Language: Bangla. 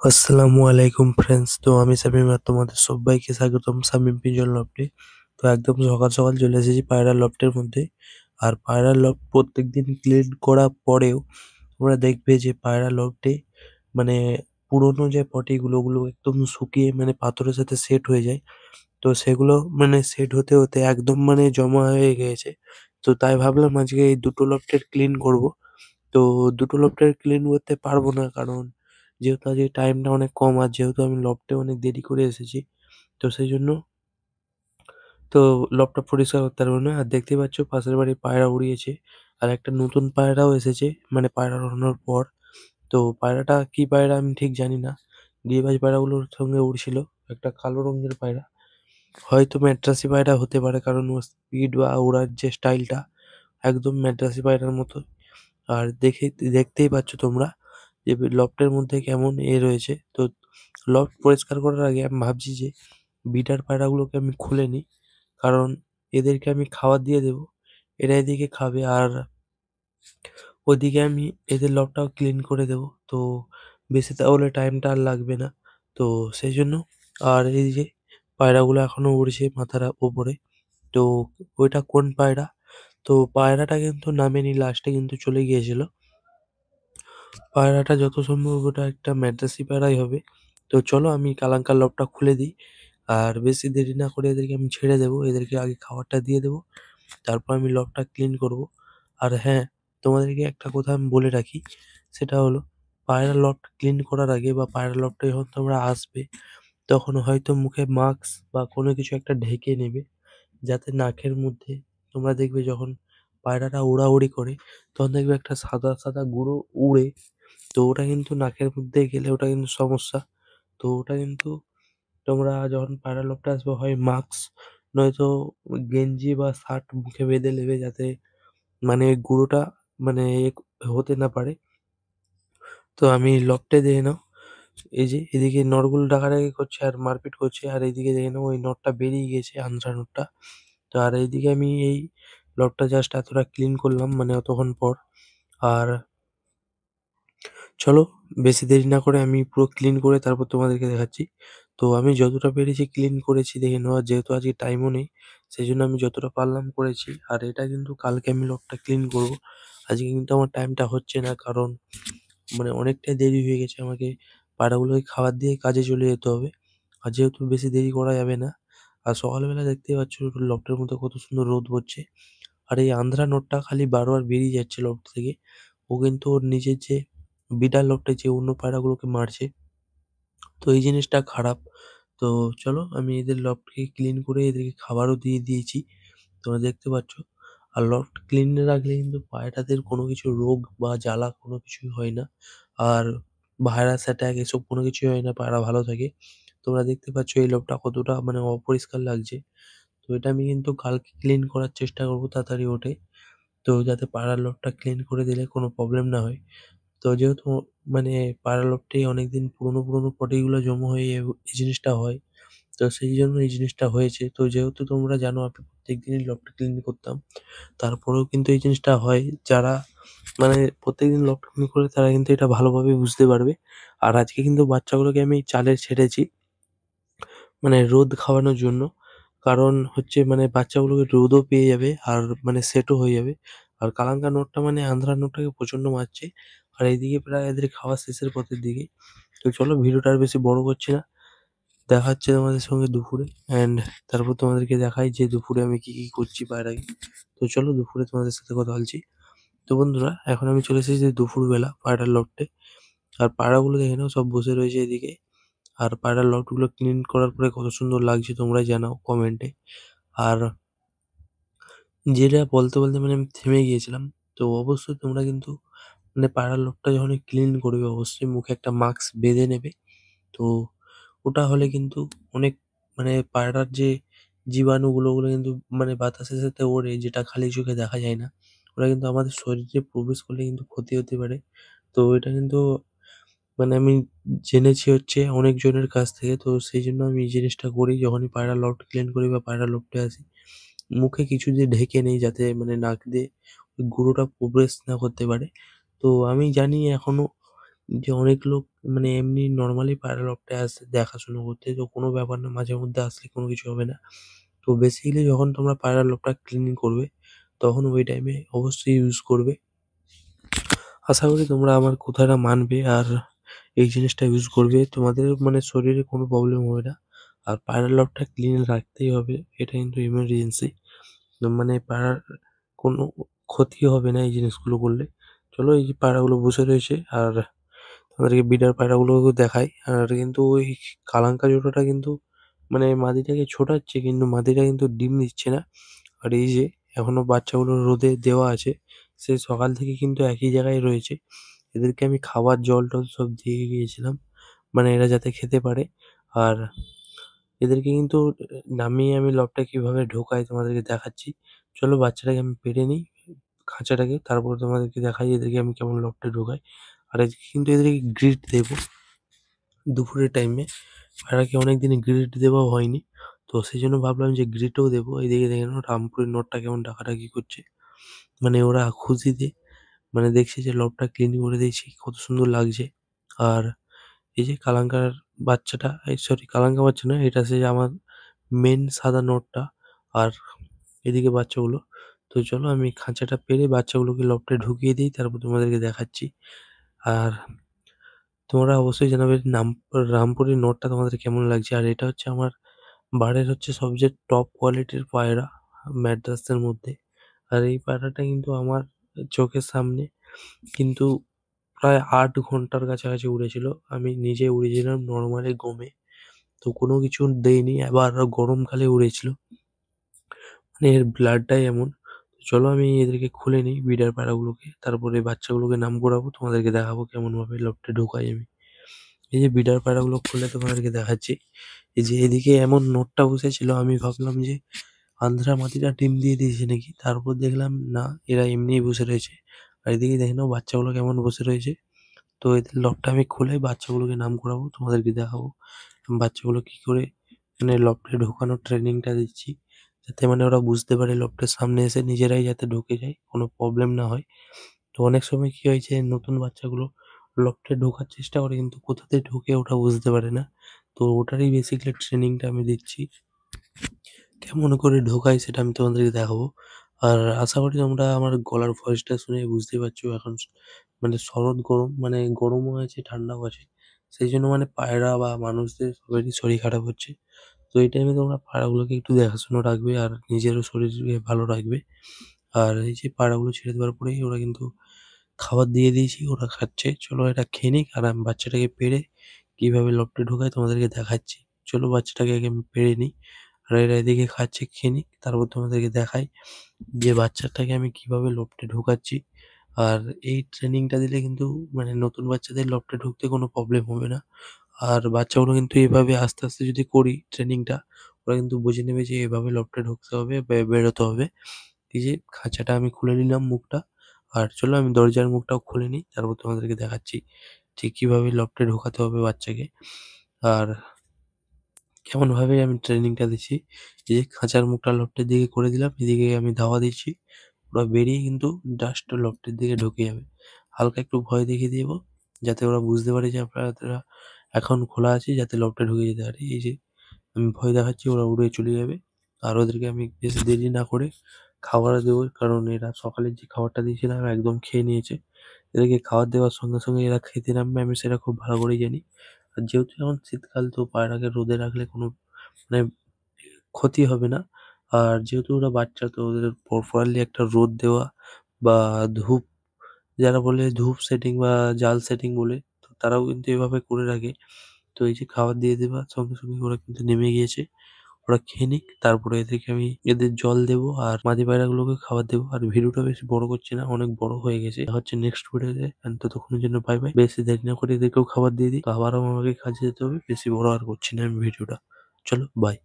আসসালামু আলাইকুম ফ্রেন্ডস। তো আমি শামীম আর তোমাদের সবাইকে স্বাগতম শামীম পিজন লফটে। তো একদম সকাল সকাল চলে এসেছি পায়রা লফটের মধ্যে। আর পায়রা লফট প্রত্যেকদিন ক্লিন করার পরেও তোমরা দেখবে যে পায়রা লফটে মানে পুরোনো যে পটিগুলো ওগুলো একদম শুকিয়ে মানে পাথরের সাথে সেট হয়ে যায়। তো সেগুলো মানে সেট হতে হতে একদম মানে জমা হয়ে গিয়েছে। তো তাই ভাবলাম আজকে এই দুটো লফটের ক্লিন করব। তো দুটো লফটের ক্লিন করতে পারবো না, কারণ যেহেতু আজকে টাইমটা অনেক কম আর যেহেতু আমি লফটে অনেক দেরি করে এসেছি। তো সেই জন্য তো লফটটা পরিষ্কার করতে পারবো না। আর দেখতেই পাচ্ছ পাশের বাড়ির পায়রা উড়িয়েছে। আর একটা নতুন পায়রাও এসেছে মানে পায়রা ওড়ানোর পর। তো পায়রাটা কি পায়রা আমি ঠিক জানি না। গিরিবাজ পায়রাগুলোর সঙ্গে উড়ছিল একটা কালো রঙের পায়রা। হয়তো ম্যাড্রাসি পায়রা হতে পারে, কারণ ওর স্পিড বা ওড়ার যে স্টাইলটা একদম ম্যাড্রাসি পায়রার মতো। আর দেখতেই পাচ্ছ তোমরা যে লফটের মধ্যে কেমন রয়েছে। তো লফট পরিষ্কার করার আগে আমি ভাবছি যে বিটার পায়রাগুলোকে আমি খুলে নিই, কারণ এদেরকে আমি খাবার দিয়ে দেবো, এরা এদিকে খাবে আর ওদিকে আমি এদের লফটটাও ক্লিন করে দেবো। তো বেশি তাহলে টাইমটা আর লাগবে না। তো সেই জন্য আর এই যে পায়রাগুলো এখনো উড়ছে মাথার ওপরে। তো ওইটা কোন পায়রা? তো পায়রাটা কিন্তু নামেনি, লাস্টে কিন্তু চলে গিয়েছিল। পায়রাটা যত সম্ভব ওটা একটা মাদ্রাসি পায়রাই হবে। তো চলো আমি কালাঙ্কার লবটা খুলে দিই। আর বেশি দেরি না করে এদেরকে আমি ছেড়ে দেবো। এদেরকে আগে খাবারটা দিয়ে দেবো। তারপর আমি লবটা ক্লিন করব। আর হ্যাঁ, তোমাদেরকে একটা কথা আমি বলে রাখি। সেটা হলো পায়রা লফট ক্লিন করার আগে বা পায়রা লফটে যখন তোমরা আসবে, তখন হয়তো মুখে মাস্ক বা কোনো কিছু একটা ঢেকে নেবে। যাতে নাকের মধ্যে তোমরা দেখবে যখন পায়রাটা উড়াউড়ি করে, তখন দেখবে একটা সাদা, সাদা গুঁড়ো উড়ে। তো ওটা কিন্তু নাকের মধ্যে গেলে ওটা কিন্তু সমস্যা। তো ওটা কিন্তু তোমরা যখন পায়রা লফটে আসবে হয় মাস্ক নয়তো গেঞ্জি বা শার্ট মুখে বেঁধে নেবে, যাতে মানে ওই গুঁড়োটা মানে হতে না পারে। তো আমি লফটে দেখে নাও, এই যে এদিকে নটগুলো ডাকাডাকি করছে আর মারপিট করছে, আর এইদিকে দেখে নাও ওই নটটা বেরিয়ে গিয়েছে আনসার নটটা। তো আর এইদিকে আমি এই লটটা জাস্ট এতটা ক্লিন করলাম মানে অতক্ষণ পর। আর চলো বেশি দেরি না করে আমি পুরো ক্লিন করে তারপর তোমাদেরকে দেখাচ্ছি। তো আমি যতটা পেরেছি ক্লিন করেছি দেখে নাও, আর যেহেতু আজকে টাইমও নেই সেই জন্য আমি যতটা পারলাম করেছি। আর এটা কিন্তু কালকে আমি লটটা ক্লিন করব। আজকে কিন্তু আমার টাইমটা হচ্ছে না, কারণ মানে অনেকটাই দেরি হয়ে গেছে। আমাকে পায়রাগুলোকে খাবার দিয়ে কাজে চলে যেতে হবে। আর যেহেতু বেশি দেরি করা যাবে না। আর সকালবেলা দেখতেই পাচ্ছ লফটের মধ্যে কত সুন্দর রোদ পড়ছে। আর এই আন্ধ্রা নটটা খালি বারবার বেরিয়ে যাচ্ছে লফট থেকে। ও কিন্তু ওর নিজের যে বিড়াল লফটে যে অন্য পায়রাগুলোকে মারছে। তো এই জিনিসটা খারাপ। তো চলো আমি এদের লফটকে ক্লিন করে এদেরকে খাবারও দিয়ে দিয়েছি। তোমরা দেখতে পাচ্ছ। আর লফট ক্লিন রাখলে কিন্তু পায়রাদের কোনো কিছু রোগ বা জ্বালা কোনো কিছুই হয় না। আর ভাইরাস অ্যাটাক এসব কোনো কিছুই হয় না, পায়রা ভালো থাকে। তোমরা দেখতে পাচ্ছ এই লফটটা কতটা মানে অপরিষ্কার লাগছে। তো এটা আমি কিন্তু কালকে ক্লিন করার চেষ্টা করবো তাড়াতাড়ি উঠে। তো যাতে পাড়ার লোকটা ক্লিন করে দিলে কোনো প্রবলেম না হয়। তো যেহেতু মানে পাড়ার লোকটাই অনেকদিন পুরনো পটিগুলো জমা হয়ে এই জিনিসটা হয়। তো সেই জন্য এই জিনিসটা হয়েছে। তো যেহেতু তোমরা জানো আমি প্রত্যেকদিনই লফট ক্লিন করতাম। তারপরেও কিন্তু এই জিনিসটা হয়। যারা মানে প্রত্যেকদিন লফট ক্লিন করে তারা কিন্তু এটা ভালোভাবে বুঝতে পারবে। আর আজকে কিন্তু বাচ্চাগুলোকে আমি চালে ছেড়েছি। মানে রোদ খাওয়ানোর জন্য। কারণ হচ্ছে মানে বাচ্চাগুলোকে রোদও পেয়ে যাবে আর মানে সেটও হয়ে যাবে। আর কালাঙ্কা নটটা মানে আন্ধ্রা নটটাকে প্রচণ্ড মারছে। আর এইদিকে প্রায় এদের খাওয়া শেষের পথের দিকে। তো চলো ভিডিওটা আর বেশি বড় করছি না। দেখা হচ্ছে তোমাদের সঙ্গে দুপুরে। অ্যান্ড তারপর তোমাদেরকে দেখাই যে দুপুরে আমি কি করছি পায়রাকে। তো চলো দুপুরে তোমাদের সাথে কথা বলছি। তো বন্ধুরা এখন আমি চলে এসেছি দুপুরবেলা পায়রার লফটে। আর পায়রাগুলো দেখে নাও সব বসে রয়েছে এদিকে। আর পায়রার লটগুলো ক্লিন করার পরে কত সুন্দর লাগছে তোমরাই জানাও কমেন্টে। আর যেটা বলতে মানে আমি থেমে গিয়েছিলাম। তো অবশ্যই তোমরা কিন্তু মানে পায়রার লটটা যখনই ক্লিন করবে অবশ্যই মুখে একটা মাস্ক বেঁধে নেবে। তো ওটা হলে কিন্তু অনেক মানে পায়রার যে জীবাণুগুলো ওগুলো কিন্তু মানে বাতাসের সাথে ওড়ে, যেটা খালি চোখে দেখা যায় না। ওরা কিন্তু আমাদের শরীরে প্রবেশ করলে কিন্তু ক্ষতি হতে পারে। তো এটা কিন্তু মানে আমি জেনেছি হচ্ছে অনেকজনের কাছ থেকে। তো সেইজন্য আমি এই জিনিসটা করি যখনই পায়রা লফট ক্লিন করি বা পায়রা লফটে আসি। মুখে কিছু দিয়ে ঢেকে নেই, যাতে মানে নাক দিয়ে ওই গুঁড়োটা প্রবেশ না করতে পারে। তো আমি জানি এখনো যে অনেক লোক মানে এমনি নরমালি পায়রা লফটে আসে দেখাশোনা করতে। তো কোনো ব্যাপার না, মাঝে মধ্যে আসলে কোনো কিছু হবে না। তো বেসিক্যালি যখন তোমরা পায়রা লফটটা ক্লিন করবে, তখন ওই টাইমে অবশ্যই ইউজ করবে। আশা করি তোমরা আমার কথাটা মানবে আর এই জিনিসটা ইউজ করবে। তোমাদের মানে শরীরে কোনো প্রবলেম হবে না। আর পায়রার লফটটা ক্লিন রাখতেই হবে। এটা কিন্তু এমার্জেন্সি। মানে পায়রার কোনো ক্ষতি হবে না এই জিনিসগুলো করলে। চলো, এই যে পায়রাগুলো বসে রয়েছে আর তোমাদেরকে বিডার পায়রাগুলোকেও দেখাই। আর কিন্তু ওই কালাঙ্কা জোড়াটা কিন্তু মানে মাদিটাকে ছোটাচ্ছে, কিন্তু মাদিটা কিন্তু ডিম দিচ্ছে না। আর এই যে এখনো বাচ্চাগুলো রোদে দেওয়া আছে। সেই সকাল থেকে কিন্তু একই জায়গায় রয়েছে। এদেরকে আমি খাবার, জল-টল সব দিয়ে গিয়েছিলাম। মানে এরা যাতে খেতে পারে। আর এদেরকে কিন্তু নামিয়ে আমি লবটা কিভাবে ঢোকাই তোমাদেরকে দেখাচ্ছি। চলো বাচ্চাটাকে আমি পেড়ে নিই, খাঁচাটাকে। তারপর তোমাদেরকে দেখাই এদেরকে আমি কেমন লবটা ঢোকাই। আর আজকে কিন্তু এদেরকে গ্রিট দেবো দুপুরের টাইমে। পায়রাকে অনেকদিন গ্রিট দেওয়া হয়নি। তো সেজন্য ভাবলাম যে গ্রিটও দেবো। এইদিকে দেখে নাও রামপুরের নটটা কেমন ডাকাডাকি করছে। মানে ওরা খুশিতে মানে দেখছে যে লবটা ক্লিন করে দিয়েছি, কত সুন্দর লাগছে। আর এই যে কালাঙ্কার বাচ্চাটা, এই সরি কালাঙ্কা বাচ্চা না, এটা হচ্ছে যে আমার মেন সাদা নটটা। আর এদিকে বাচ্চাগুলো। তো চলো আমি খাঁচাটা পেরে বাচ্চাগুলোকে লফটে ঢুকিয়ে দিই, তারপর তোমাদেরকে দেখাচ্ছি। আর তোমরা অবশ্যই জানাবে রামপুরের নটটা তোমাদের কেমন লাগছে। আর এটা হচ্ছে আমার বাড়ির হচ্ছে সবচেয়ে টপ কোয়ালিটির পায়রা ম্যাড্রাসের মধ্যে। আর এই পায়রাটা কিন্তু আমার চোখের সামনে কিন্তু প্রায় ৮ ঘন্টার কাছাকাছি উড়েছিল। আমি নিজে উড়িয়েছিলাম নরমালি গমে। তো কোনো কিছু দেইনি। আবার গরমকালে উড়েছিল। মানে এর ব্লাডটাই এমন। চলো আমি এদেরকে খুলে নিই ব্রিডার পায়রাগুলোকে। তারপরে বাচ্চাগুলোকে নাম করাবো। তোমাদেরকে দেখাবো কেমনভাবে লফটে ঢোকাই আমি। এই যে ব্রিডার পায়রাগুলো খুলে তোমাদেরকে দেখাচ্ছি। এই যে এদিকে এমন নটটা বসেছিল, আমি ভাবলাম যে আন্ধ্রা মাদিটা ডিম দিয়ে দিয়েছে নাকি। তারপর দেখলাম না, এরা এমনিই বসে রয়েছে। আর এদিকে দেখে নাও বাচ্চাগুলো কেমন বসে রয়েছে। তো এদের লকটা আমি খুলে বাচ্চাগুলোকে নাম করাবো, তোমাদেরকে দেখাবো। বাচ্চাগুলো কি করে মানে লফটে ঢোকানোর ট্রেনিংটা দিচ্ছি। যাতে মানে ওরা বুঝতে পারে লফটের সামনে এসে নিজেরাই যাতে ঢুকে যায়, কোনো প্রবলেম না হয়। তো অনেক সময় কি হয়েছে, নতুন বাচ্চাগুলো লফটে ঢোকার চেষ্টা করে কিন্তু কোথাতে ঢোকে ওটা বুঝতে পারে না। তো ওটারই বেসিক্যালি ট্রেনিংটা আমি দিচ্ছি। কেমন করে ঢোকাই সেটা আমি তোমাদেরকে দেখাবো। আর আশা করি তোমরা আমার গলার ভয়েসটা শুনে বুঝতেই পারছো এখন মানে শরৎ গরম, মানে গরমও আছে ঠান্ডাও আছে। সেই জন্য মানে পায়রা বা মানুষদের সবারই শরীর খারাপ হচ্ছে। তো এই টাইমে তোমরা পায়রাগুলোকে একটু দেখাশোনা রাখবে আর নিজেরও শরীরকে ভালো রাখবে। আর এই যে পায়রাগুলো ছেড়ে দেওয়ার পরেই ওরা কিন্তু খাবার দিয়ে দিয়েছি, ওরা খাচ্ছে। চলো এটা খেয়ে নিক আর আমি বাচ্চাটাকে পেড়ে কিভাবে লফটে ঢোকাই তোমাদেরকে দেখাচ্ছি। চলো বাচ্চাটাকে আগে আমি পেড়ে নিই। আর এরা এদিকে খাচ্ছে, খেয়ে নিক। তারপর তোমাদেরকে দেখাই যে বাচ্চাটাকে আমি কিভাবে লফটে ঢোকাচ্ছি। আর এই ট্রেনিংটা দিলে কিন্তু মানে নতুন বাচ্চাদের লফটে ঢুকতে কোনো প্রবলেম হবে না। আর বাচ্চাগুলো কিন্তু এভাবে আস্তে, আস্তে যদি করি ট্রেনিংটা, ওরা কিন্তু বুঝে নেবে যে এভাবে লফটে ঢুকতে হবে, বেরোতে হবে। এই যে খাঁচাটা আমি খুলে নিলাম মুখটা। আর চলো আমি দরজার মুখটাও খুলে নিই। তারপর তোমাদেরকে দেখাচ্ছি যে কিভাবে লফটে ঢোকাতে হবে বাচ্চাকে। আর কেমনভাবে আমি ট্রেনিংটা দিচ্ছি। এই যে খাঁচার মুখটা লফটের দিকে করে দিলাম। এদিকে আমি ধাওয়া দিচ্ছি। ওরা বেরিয়ে কিন্তু জাস্ট লফটের দিকে ঢুকে যাবে। হালকা একটু ভয় দেখিয়ে দিব যাতে ওরা বুঝতে পারে যে আপনারা এখন খোলা আছে, যাতে লফটে ঢুকে যেতে পারে। এই যে আমি ভয় দেখাচ্ছি, ওরা উড়ে চলে যাবে। আর ওদেরকে আমি বেশি দেরি না করে খাবার দেবো, কারণ এরা সকালের যে খাবারটা দিয়েছিলাম একদম খেয়ে নিয়েছে। এদেরকে খাবার দেওয়ার সঙ্গে, সঙ্গে এরা খেতে নামবে, আমি সেটা খুব ভালো করেই জানি। আর যেহেতু এখন শীতকাল, তো পায়রাকে রোদে রাখলে কোনো মানে ক্ষতি হবে না। আর যেহেতু ওরা বাচ্চা, তো ওদের প্রপারলি একটা রোদ দেওয়া বা ধূপ, যারা বলে ধূপ সেটিং বা জাল সেটিং বলে, তো তারাও কিন্তু এভাবে করে রাখে। তো এই যে খাবার দিয়ে দেওয়া সঙ্গে, সঙ্গে ওরা কিন্তু নেমে গিয়েছে। ওরা খেয়ে নিক, তারপরে এদেরকে আমি এদের জল দেবো আর মাদি পায়রাগুলোকে খাবার দেবো। আর ভিডিওটা বেশি বড় করছি না, অনেক বড় হয়ে গেছে। দেখা হচ্ছে নেক্সট ভিডিওতে। ততক্ষণের জন্য বাই বাই। বেশি দেরি না করে এদেরকেও খাবার দিয়ে দিই। তো আবারও আমাকে কাজে যেতে হবে। বেশি বড় আর করছি না আমি ভিডিওটা। চলো বাই।